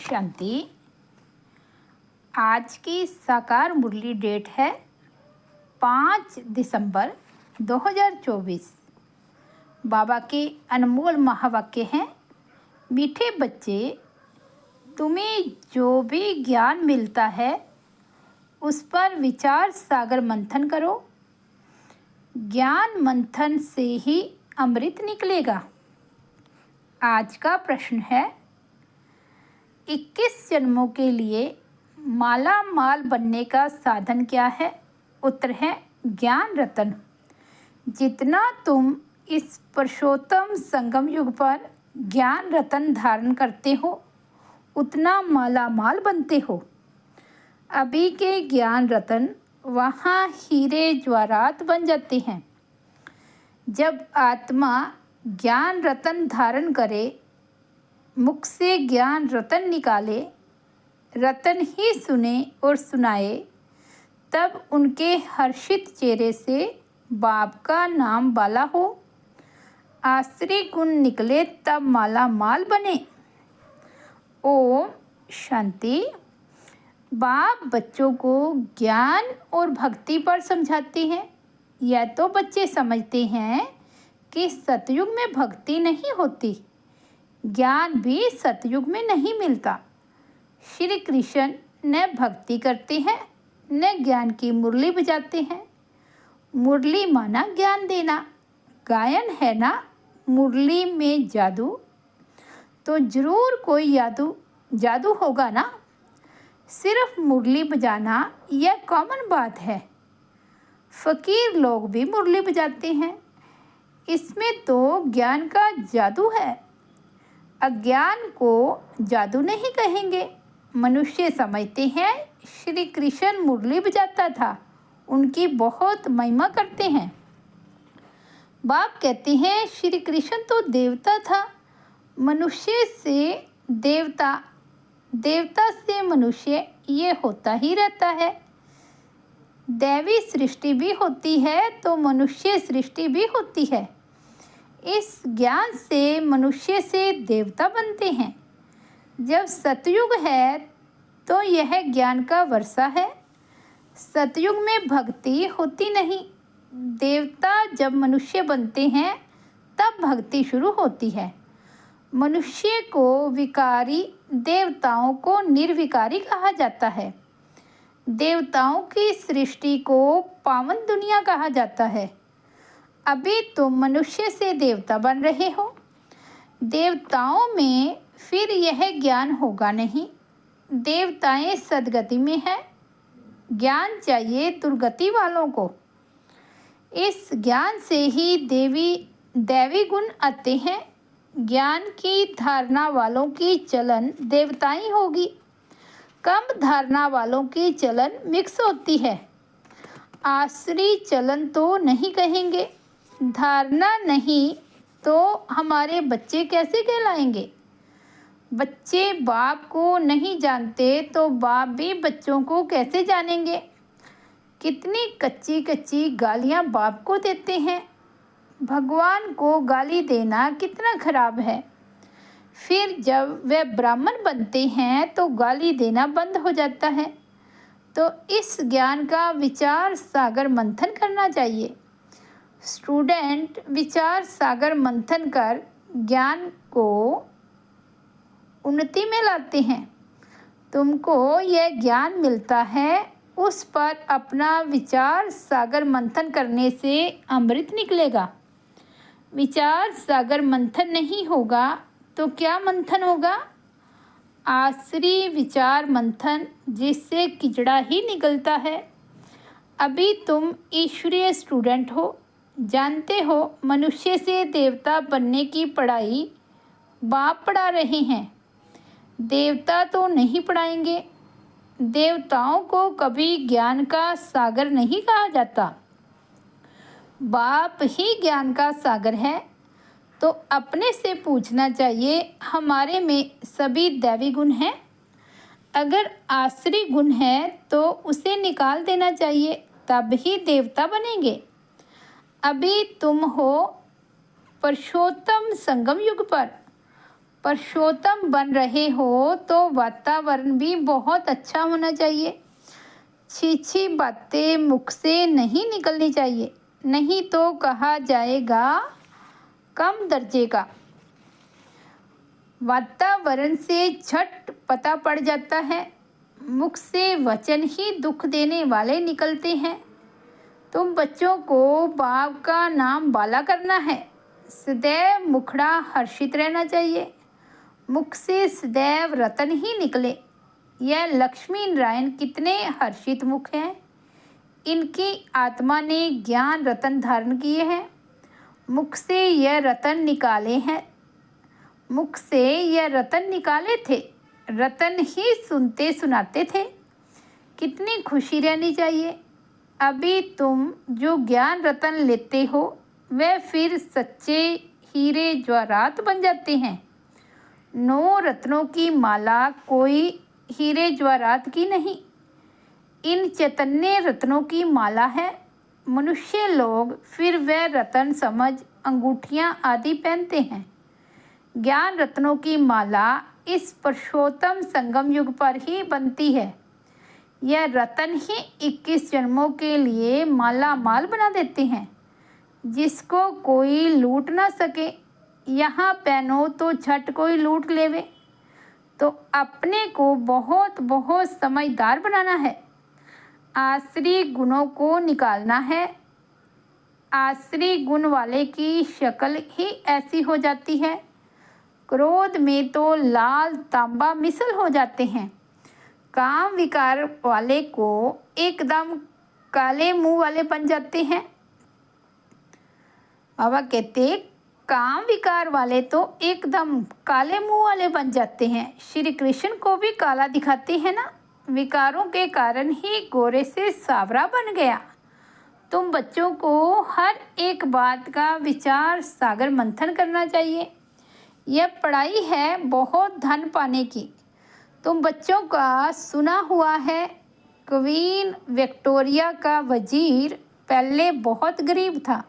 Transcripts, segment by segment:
शांति। आज की साकार मुरली डेट है 5 दिसंबर 2024। बाबा के अनमोल महावाक्य हैं, मीठे बच्चे, तुम्हें जो भी ज्ञान मिलता है उस पर विचार सागर मंथन करो। ज्ञान मंथन से ही अमृत निकलेगा। आज का प्रश्न है, 21 जन्मों के लिए माला माल बनने का साधन क्या है? उत्तर है ज्ञान रतन। जितना तुम इस पुरुषोत्तम संगम युग पर ज्ञान रतन धारण करते हो उतना माला माल बनते हो। अभी के ज्ञान रतन वहाँ हीरे ज्वारात बन जाते हैं। जब आत्मा ज्ञान रतन धारण करे, मुख से ज्ञान रतन निकाले, रतन ही सुने और सुनाए, तब उनके हर्षित चेहरे से बाप का नाम बाला हो, आश्री गुण निकले, तब माला माल बने। ओम शांति। बाप बच्चों को ज्ञान और भक्ति पर समझाते हैं। यह तो बच्चे समझते हैं कि सतयुग में भक्ति नहीं होती, ज्ञान भी सतयुग में नहीं मिलता। श्री कृष्ण न भक्ति करते हैं न ज्ञान की मुरली बजाते हैं। मुरली माना ज्ञान देना, गायन है ना मुरली में जादू, तो जरूर कोई जादू होगा ना। सिर्फ मुरली बजाना यह कॉमन बात है। फ़कीर लोग भी मुरली बजाते हैं, इसमें तो ज्ञान का जादू है। अज्ञान को जादू नहीं कहेंगे। मनुष्य समझते हैं श्री कृष्ण मुरली बजाता था, उनकी बहुत महिमा करते हैं। बाप कहते हैं श्री कृष्ण तो देवता था, मनुष्य से देवता, देवता से मनुष्य, ये होता ही रहता है। दैवी सृष्टि भी होती है तो मनुष्य सृष्टि भी होती है। इस ज्ञान से मनुष्य से देवता बनते हैं। जब सतयुग है तो यह ज्ञान का वर्षा है। सतयुग में भक्ति होती नहीं। देवता जब मनुष्य बनते हैं तब भक्ति शुरू होती है। मनुष्य को विकारी, देवताओं को निर्विकारी कहा जाता है। देवताओं की सृष्टि को पावन दुनिया कहा जाता है। अभी तुम मनुष्य से देवता बन रहे हो। देवताओं में फिर यह ज्ञान होगा नहीं। देवताएं सदगति में हैं, ज्ञान चाहिए दुर्गति वालों को। इस ज्ञान से ही दैवी गुण आते हैं। ज्ञान की धारणा वालों की चलन देवताई होगी, कम धारणा वालों की चलन मिक्स होती है। आसरी चलन तो नहीं कहेंगे। धारणा नहीं तो हमारे बच्चे कैसे कहलाएंगे? बच्चे बाप को नहीं जानते तो बाप भी बच्चों को कैसे जानेंगे? कितनी कच्ची कच्ची गालियाँ बाप को देते हैं। भगवान को गाली देना कितना खराब है। फिर जब वे ब्राह्मण बनते हैं तो गाली देना बंद हो जाता है। तो इस ज्ञान का विचार सागर मंथन करना चाहिए। स्टूडेंट विचार सागर मंथन कर ज्ञान को उन्नति में लाते हैं। तुमको यह ज्ञान मिलता है, उस पर अपना विचार सागर मंथन करने से अमृत निकलेगा। विचार सागर मंथन नहीं होगा तो क्या मंथन होगा? आसरी विचार मंथन, जिससे किचड़ा ही निकलता है। अभी तुम ईश्वरीय स्टूडेंट हो, जानते हो मनुष्य से देवता बनने की पढ़ाई बाप पढ़ा रहे हैं। देवता तो नहीं पढ़ाएंगे। देवताओं को कभी ज्ञान का सागर नहीं कहा जाता। बाप ही ज्ञान का सागर है। तो अपने से पूछना चाहिए, हमारे में सभी दैवी गुण हैं? अगर आसरी गुण है तो उसे निकाल देना चाहिए, तब ही देवता बनेंगे। अभी तुम हो पुरुषोत्तम संगम युग पर। पुरुषोत्तम बन रहे हो तो वातावरण भी बहुत अच्छा होना चाहिए। छी बातें मुख से नहीं निकलनी चाहिए, नहीं तो कहा जाएगा कम दर्जे का। वातावरण से झट पता पड़ जाता है, मुख से वचन ही दुख देने वाले निकलते हैं। तुम बच्चों को बाप का नाम बाला करना है। सदैव मुखड़ा हर्षित रहना चाहिए, मुख से सदैव रतन ही निकले। यह लक्ष्मी नारायण कितने हर्षित मुख हैं। इनकी आत्मा ने ज्ञान रतन धारण किए हैं, मुख से यह रतन निकाले हैं। मुख से यह रतन निकाले थे, रतन ही सुनते सुनाते थे। कितनी खुशी रहनी चाहिए। अभी तुम जो ज्ञान रतन लेते हो वह फिर सच्चे हीरे जवाहरात बन जाते हैं। 9 रत्नों की माला कोई हीरे जवाहरात की नहीं, इन चैतन्य रत्नों की माला है। मनुष्य लोग फिर वह रतन समझ अंगूठियां आदि पहनते हैं। ज्ञान रत्नों की माला इस पुरुषोत्तम संगम युग पर ही बनती है। यह रतन ही 21 जन्मों के लिए माला माल बना देते हैं, जिसको कोई लूट ना सके। यहाँ पहनो तो झट कोई लूट लेवे। तो अपने को बहुत बहुत समझदार बनाना है, आश्री गुणों को निकालना है। आश्री गुण वाले की शक्ल ही ऐसी हो जाती है, क्रोध में तो लाल तांबा मिसल हो जाते हैं। काम विकार वाले को एकदम काले मुंह वाले बन जाते हैं। बाबा कहते काम विकार वाले तो एकदम काले मुंह वाले बन जाते हैं। श्री कृष्ण को भी काला दिखाते हैं ना, विकारों के कारण ही गोरे से सावरा बन गया। तुम बच्चों को हर एक बात का विचार सागर मंथन करना चाहिए। यह पढ़ाई है बहुत धन पाने की। तुम बच्चों का सुना हुआ है, क्वीन विक्टोरिया का वजीर पहले बहुत गरीब था,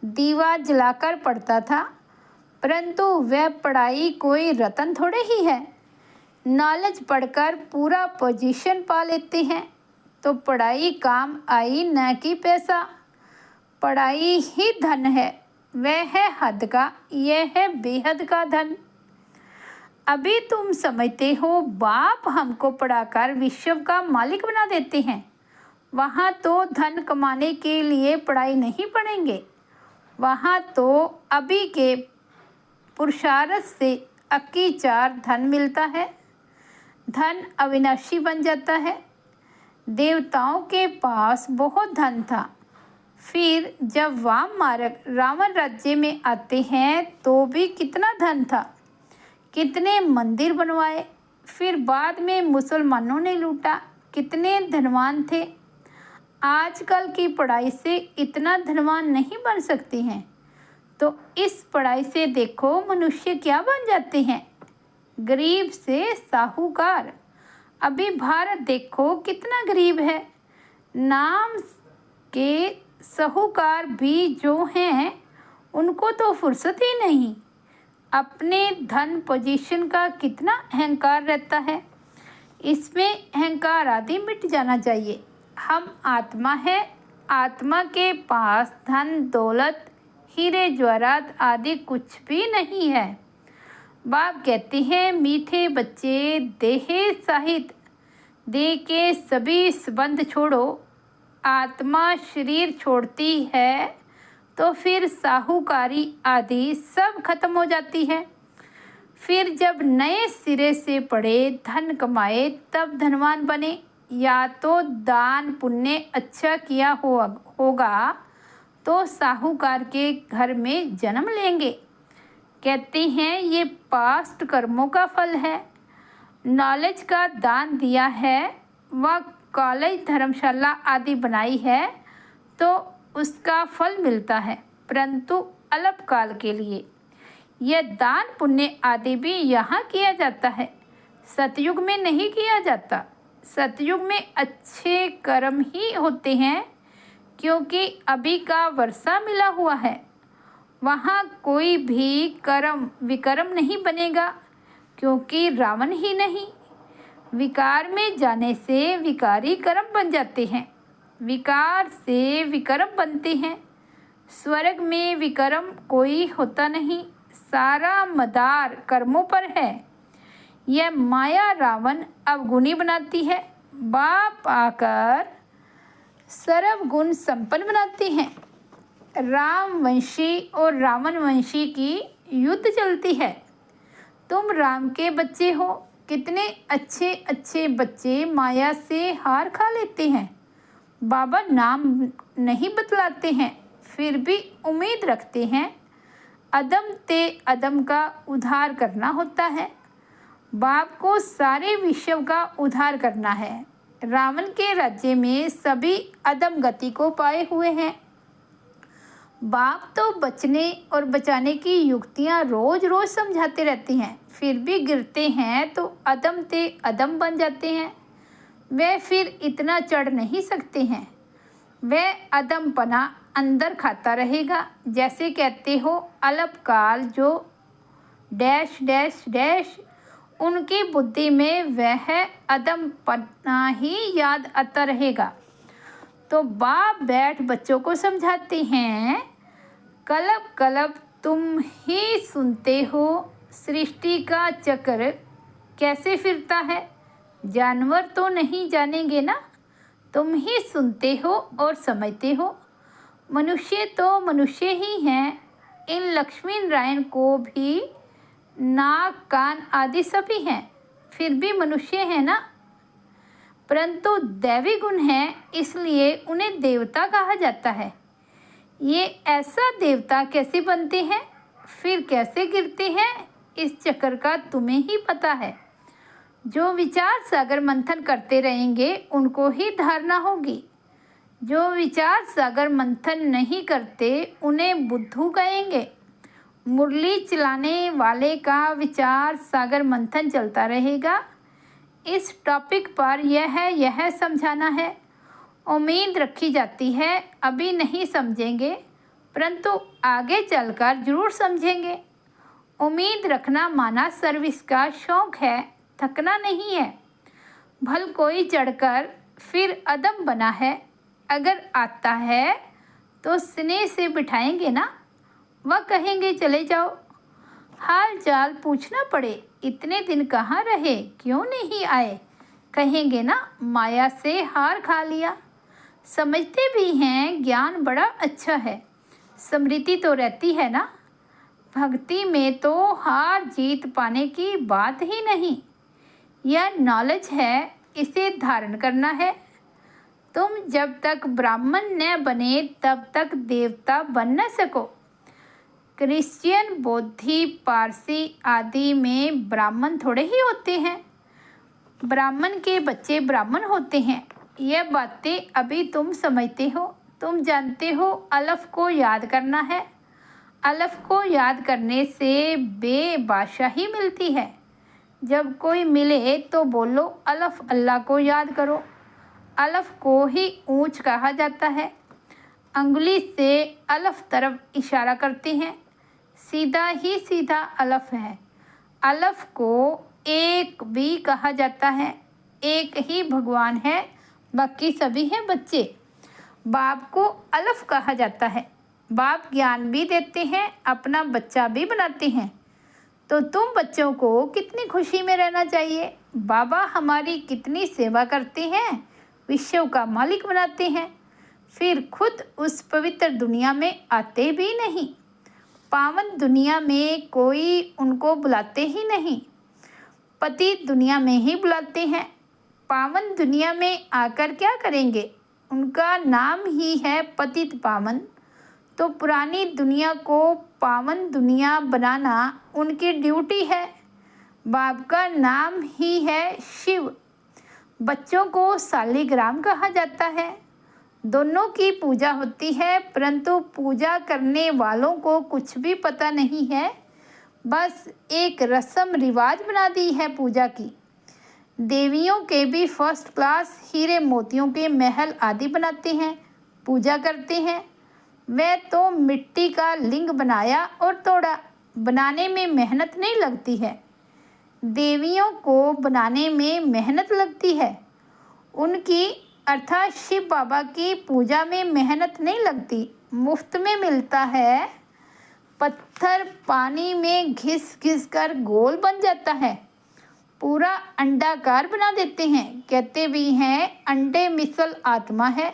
दीवा जलाकर पढ़ता था, परंतु वह पढ़ाई कोई रतन थोड़े ही है। नॉलेज पढ़कर पूरा पोजीशन पा लेते हैं। तो पढ़ाई काम आई न कि पैसा। पढ़ाई ही धन है, वह है हद का, यह है बेहद का धन। अभी तुम समझते हो बाप हमको पढ़ाकर विश्व का मालिक बना देते हैं। वहाँ तो धन कमाने के लिए पढ़ाई नहीं पढ़ेंगे, वहाँ तो अभी के पुरुषार्थ से अक्की चार धन मिलता है। धन अविनाशी बन जाता है। देवताओं के पास बहुत धन था, फिर जब वाम मार्ग रावण राज्य में आते हैं तो भी कितना धन था, कितने मंदिर बनवाए। फिर बाद में मुसलमानों ने लूटा, कितने धनवान थे। आजकल की पढ़ाई से इतना धनवान नहीं बन सकती हैं। तो इस पढ़ाई से देखो मनुष्य क्या बन जाते हैं, गरीब से साहूकार। अभी भारत देखो कितना गरीब है। नाम के साहूकार भी जो हैं उनको तो फुर्सत ही नहीं। अपने धन पोजीशन का कितना अहंकार रहता है। इसमें अहंकार आदि मिट जाना चाहिए। हम आत्मा है, आत्मा के पास धन दौलत हीरे जवाहरात आदि कुछ भी नहीं है। बाप कहते हैं मीठे बच्चे देह साहित देह के सभी संबंध छोड़ो। आत्मा शरीर छोड़ती है तो फिर साहूकारी आदि सब खत्म हो जाती है। फिर जब नए सिरे से पढ़े धन कमाए तब धनवान बने। या तो दान पुण्य अच्छा किया होगा तो साहूकार के घर में जन्म लेंगे। कहते हैं ये पास्ट कर्मों का फल है। नॉलेज का दान दिया है व कॉलेज धर्मशाला आदि बनाई है तो उसका फल मिलता है, परंतु अल्पकाल के लिए। यह दान पुण्य आदि भी यहाँ किया जाता है, सतयुग में नहीं किया जाता। सतयुग में अच्छे कर्म ही होते हैं, क्योंकि अभी का वर्षा मिला हुआ है। वहाँ कोई भी कर्म विकर्म नहीं बनेगा। क्योंकि रावण ही नहीं, विकार में जाने से विकारी कर्म बन जाते हैं, विकार से विकर्म बनते हैं। स्वर्ग में विकर्म कोई होता नहीं, सारा मदार कर्मों पर है। यह माया रावण अवगुणी बनाती है, बाप आकर सर्वगुण संपन्न बनाती हैं। रामवंशी और रावण वंशी की युद्ध चलती है। तुम राम के बच्चे हो, कितने अच्छे अच्छे बच्चे माया से हार खा लेते हैं। बाबा नाम नहीं बतलाते हैं, फिर भी उम्मीद रखते हैं। अदम ते अदम का उद्धार करना होता है। बाप को सारे विश्व का उद्धार करना है। रावण के राज्य में सभी अदम गति को पाए हुए हैं। बाप तो बचने और बचाने की युक्तियां रोज रोज समझाते रहते हैं, फिर भी गिरते हैं तो अदम ते अदम बन जाते हैं। वे फिर इतना चढ़ नहीं सकते हैं। वह अदमपना अंदर खाता रहेगा। जैसे कहते हो अल्पकाल जो डैश डैश डैश, उनकी बुद्धि में वह अदमपना ही याद आता रहेगा। तो बाप बैठ बच्चों को समझाते हैं, कलब कलब तुम ही सुनते हो, सृष्टि का चक्र कैसे फिरता है। जानवर तो नहीं जानेंगे ना, तुम ही सुनते हो और समझते हो। मनुष्य तो मनुष्य ही हैं। इन लक्ष्मी नारायण को भी नाक कान आदि सभी हैं, फिर भी मनुष्य हैं ना। परंतु दैवी गुण है, इसलिए उन्हें देवता कहा जाता है। ये ऐसा देवता कैसे बनते हैं, फिर कैसे गिरते हैं, इस चक्कर का तुम्हें ही पता है। जो विचार सागर मंथन करते रहेंगे उनको ही धारणा होगी। जो विचार सागर मंथन नहीं करते उन्हें बुद्धू कहेंगे। मुरली चलाने वाले का विचार सागर मंथन चलता रहेगा। इस टॉपिक पर यह समझाना है। उम्मीद रखी जाती है अभी नहीं समझेंगे, परंतु आगे चलकर जरूर समझेंगे। उम्मीद रखना माना सर्विस का शौक है, थकना नहीं है। भल कोई चढ़कर फिर अदम बना है, अगर आता है तो स्नेह से बिठाएंगे ना। वह कहेंगे चले जाओ। हाल चाल पूछना पड़े, इतने दिन कहाँ रहे, क्यों नहीं आए, कहेंगे ना माया से हार खा लिया। समझते भी हैं ज्ञान बड़ा अच्छा है, स्मृति तो रहती है ना। भक्ति में तो हार जीत पाने की बात ही नहीं। यह नॉलेज है, इसे धारण करना है। तुम जब तक ब्राह्मण न बने तब तक देवता बन न सको। क्रिश्चियन, बौद्धि, पारसी आदि में ब्राह्मण थोड़े ही होते हैं। ब्राह्मण के बच्चे ब्राह्मण होते हैं। यह बातें अभी तुम समझते हो। तुम जानते हो अलफ को याद करना है। अलफ को याद करने से बेबाशाही मिलती है। जब कोई मिले तो बोलो अलफ अल्लाह को याद करो। अलफ को ही ऊंच कहा जाता है। अंगुली से अलफ तरफ इशारा करते हैं। सीधा ही सीधा अलफ है। अलफ को एक भी कहा जाता है। एक ही भगवान है, बाकी सभी हैं बच्चे। बाप को अलफ कहा जाता है। बाप ज्ञान भी देते हैं, अपना बच्चा भी बनाते हैं। तो तुम बच्चों को कितनी खुशी में रहना चाहिए। बाबा हमारी कितनी सेवा करते हैं, विश्व का मालिक बनाते हैं, फिर खुद उस पवित्र दुनिया में आते भी नहीं। पावन दुनिया में कोई उनको बुलाते ही नहीं, पतित दुनिया में ही बुलाते हैं। पावन दुनिया में आकर क्या करेंगे, उनका नाम ही है पतित पावन। तो पुरानी दुनिया को पावन दुनिया बनाना उनकी ड्यूटी है। बाप का नाम ही है शिव। बच्चों को सालिग्राम कहा जाता है। दोनों की पूजा होती है, परंतु पूजा करने वालों को कुछ भी पता नहीं है। बस एक रस्म रिवाज बना दी है पूजा की। देवियों के भी फर्स्ट क्लास हीरे मोतियों के महल आदि बनाते हैं, पूजा करते हैं। वह तो मिट्टी का लिंग बनाया और तोड़ा, बनाने में मेहनत नहीं लगती है। देवियों को बनाने में मेहनत लगती है। उनकी अर्थात शिव बाबा की पूजा में मेहनत नहीं लगती, मुफ्त में मिलता है। पत्थर पानी में घिस घिस कर गोल बन जाता है, पूरा अंडाकार बना देते हैं। कहते भी हैं अंडे मिसल आत्मा है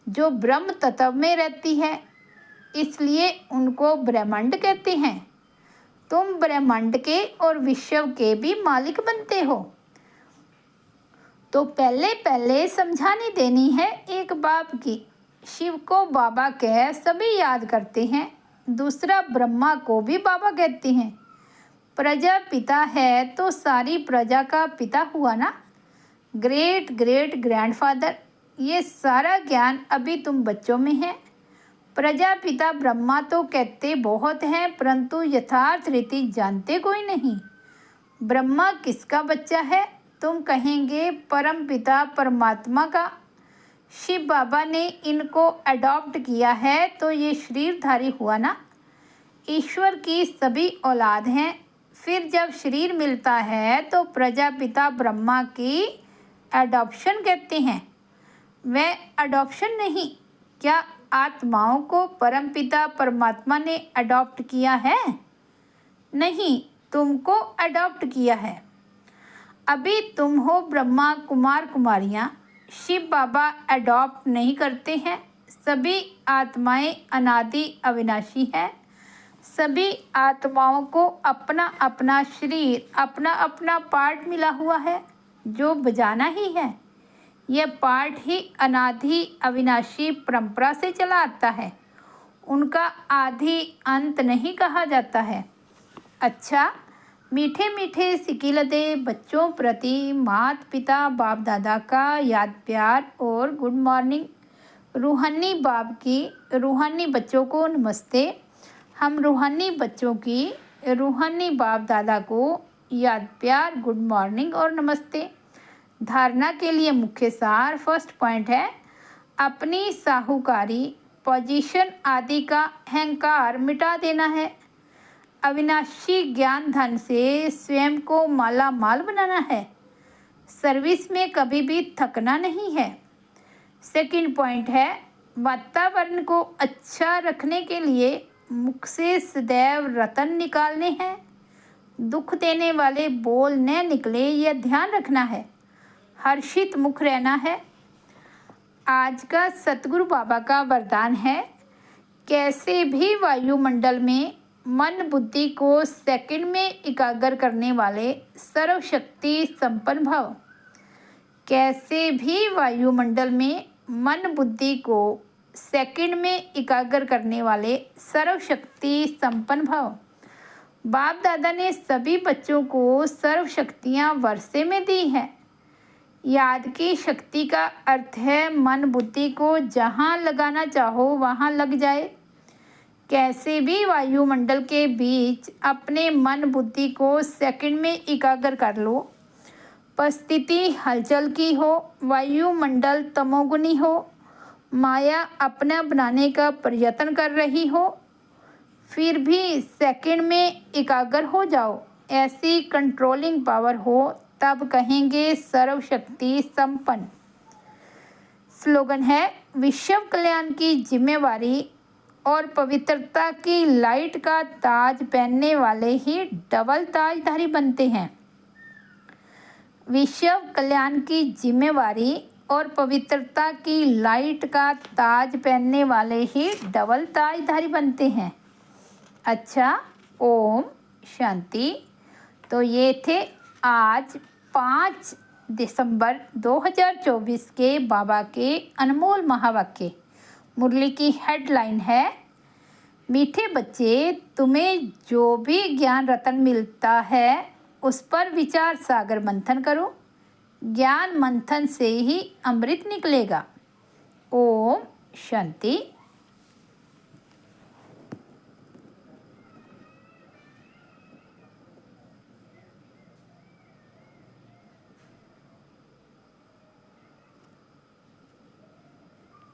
जो ब्रह्म तत्व में रहती है, इसलिए उनको ब्रह्मांड कहते हैं। तुम ब्रह्मांड के और विश्व के भी मालिक बनते हो। तो पहले पहले समझानी देनी है एक बाप की। शिव को बाबा कह सभी याद करते हैं, दूसरा ब्रह्मा को भी बाबा कहते हैं। प्रजा पिता है तो सारी प्रजा का पिता हुआ ना, ग्रेट ग्रेट ग्रैंडफादर। ये सारा ज्ञान अभी तुम बच्चों में है। प्रजापिता ब्रह्मा तो कहते बहुत हैं, परंतु यथार्थ रीति जानते कोई नहीं। ब्रह्मा किसका बच्चा है? तुम कहेंगे परम पिता परमात्मा का। शिव बाबा ने इनको अडॉप्ट किया है तो ये शरीरधारी हुआ ना। ईश्वर की सभी औलाद हैं, फिर जब शरीर मिलता है तो प्रजापिता ब्रह्मा की एडॉप्शन कहते हैं। वह अडॉप्शन नहीं, क्या आत्माओं को परमपिता परमात्मा ने अडॉप्ट किया है? नहीं, तुमको अडॉप्ट किया है। अभी तुम हो ब्रह्मा कुमार कुमारियाँ। शिव बाबा अडॉप्ट नहीं करते हैं। सभी आत्माएं अनादि अविनाशी है। सभी आत्माओं को अपना अपना शरीर, अपना अपना पार्ट मिला हुआ है जो बजाना ही है। यह पार्ट ही अनादि अविनाशी परंपरा से चला आता है, उनका आदि अंत नहीं कहा जाता है। अच्छा, मीठे मीठे सिकिलदे बच्चों प्रति माता पिता बाप दादा का याद प्यार और गुड मॉर्निंग। रूहानी बाप की रूहानी बच्चों को नमस्ते। हम रूहानी बच्चों की रूहानी बाप दादा को याद प्यार, गुड मॉर्निंग और नमस्ते। धारणा के लिए मुख्य सार फर्स्ट पॉइंट है, अपनी साहूकारी पोजीशन आदि का अहंकार मिटा देना है। अविनाशी ज्ञान धन से स्वयं को माला माल बनाना है। सर्विस में कभी भी थकना नहीं है। सेकंड पॉइंट है, वातावरण को अच्छा रखने के लिए मुख से सदैव रतन निकालने हैं। दुख देने वाले बोल न निकले, यह ध्यान रखना है। हर्षित मुख रहना है। आज का सतगुरु बाबा का वरदान है, कैसे भी वायुमंडल में मन बुद्धि को सेकंड में एकाग्र करने वाले सर्वशक्ति संपन्न भव। कैसे भी वायुमंडल में मन बुद्धि को सेकंड में एकाग्र करने वाले सर्वशक्ति संपन्न भव। बाप दादा ने सभी बच्चों को सर्वशक्तियाँ वर्षे में दी हैं। याद की शक्ति का अर्थ है मन बुद्धि को जहाँ लगाना चाहो वहाँ लग जाए। कैसे भी वायुमंडल के बीच अपने मन बुद्धि को सेकंड में एकाग्र कर लो। परिस्थिति हलचल की हो, वायुमंडल तमोगुनी हो, माया अपना बनाने का प्रयत्न कर रही हो, फिर भी सेकंड में एकाग्र हो जाओ। ऐसी कंट्रोलिंग पावर हो तब कहेंगे सर्वशक्ति संपन्न। स्लोगन है, विश्व कल्याण की जिम्मेवारी और पवित्रता की लाइट का ताज पहनने वाले ही डबल ताजधारी बनते हैं। विश्व कल्याण की जिम्मेवारी और पवित्रता की लाइट का ताज पहनने वाले ही डबल ताजधारी बनते हैं। अच्छा, ओम शांति। तो ये थे आज 5 दिसंबर 2024 के बाबा के अनमोल महावाक्य। मुरली की हेडलाइन है, मीठे बच्चे, तुम्हें जो भी ज्ञान रतन मिलता है उस पर विचार सागर मंथन करो। ज्ञान मंथन से ही अमृत निकलेगा। ओम शांति।